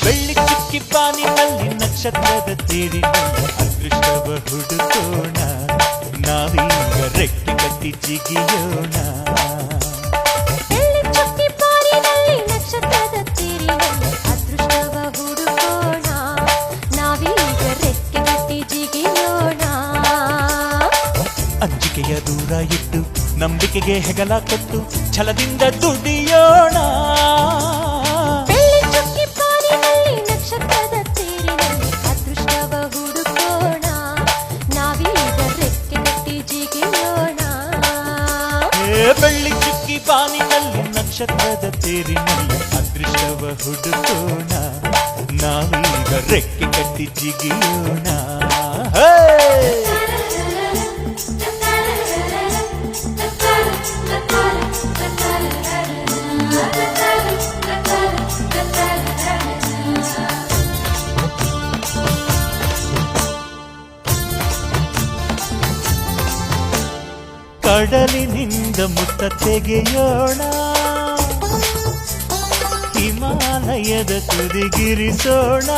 ಬೆಳ್ಳಿ ಚುಕ್ಕಿ ಬಾನಿನಲ್ಲಿ ನಕ್ಷತ್ರದ ತೇರಿನಲ್ಲಿ ಅದೃಷ್ಟವ ಹುಡುಕೋಣ ನಾವೀಗ ರೆಕ್ಕೆ ಕಟ್ಟಿ ಜಿಗಿಯೋಣ ಬೆಳ್ಳಿ ಚುಕ್ಕಿ ಬಾನಿನಲ್ಲಿ ನಕ್ಷತ್ರದ ತೇರಿನಲ್ಲಿ ಅದೃಷ್ಟವ ಹುಡುಕೋಣ ನಾವೀಗ ರೆಕ್ಕೆ ಕಟ್ಟಿ ಜಿಗಿಯೋಣ ಅಂಜಿಕೆಯ ದೂರ ಇಟ್ಟು ನಂಬಿಕೆಗೆ ಹೆಗಲ ಕೊಟ್ಟು ಛಲದಿಂದ ದುಡಿಯೋಣ ಬೆಳ್ಳಿ ಚುಕ್ಕಿ ಬಾನಿನಲ್ಲಿ ನಕ್ಷತ್ರದ ತೇರಿನಲ್ಲಿ ಅದೃಷ್ಟವ ಹುಡುಕೋಣ ನಾವೀಗ ರೆಕ್ಕೆ ಕಟ್ಟಿ ಜಿಗಿಯೋಣ ಬೆಳ್ಳಿ ಚುಕ್ಕಿ ಬಾನಿನಲ್ಲಿ ನಕ್ಷತ್ರದ ತೇರಿನಲ್ಲಿ ಅದೃಷ್ಟವ ಹುಡುಕೋಣ ನಾವೀಗ ರೆಕ್ಕೆ ಕಟ್ಟಿ ಜಿಗಿಯೋಣ ಕಡಲಿನಿಂದ ಮುತ್ತ ತೆಗೆಯೋಣ ಹಿಮಾಲಯದ ತುದಿಗಿರಿಸೋಣ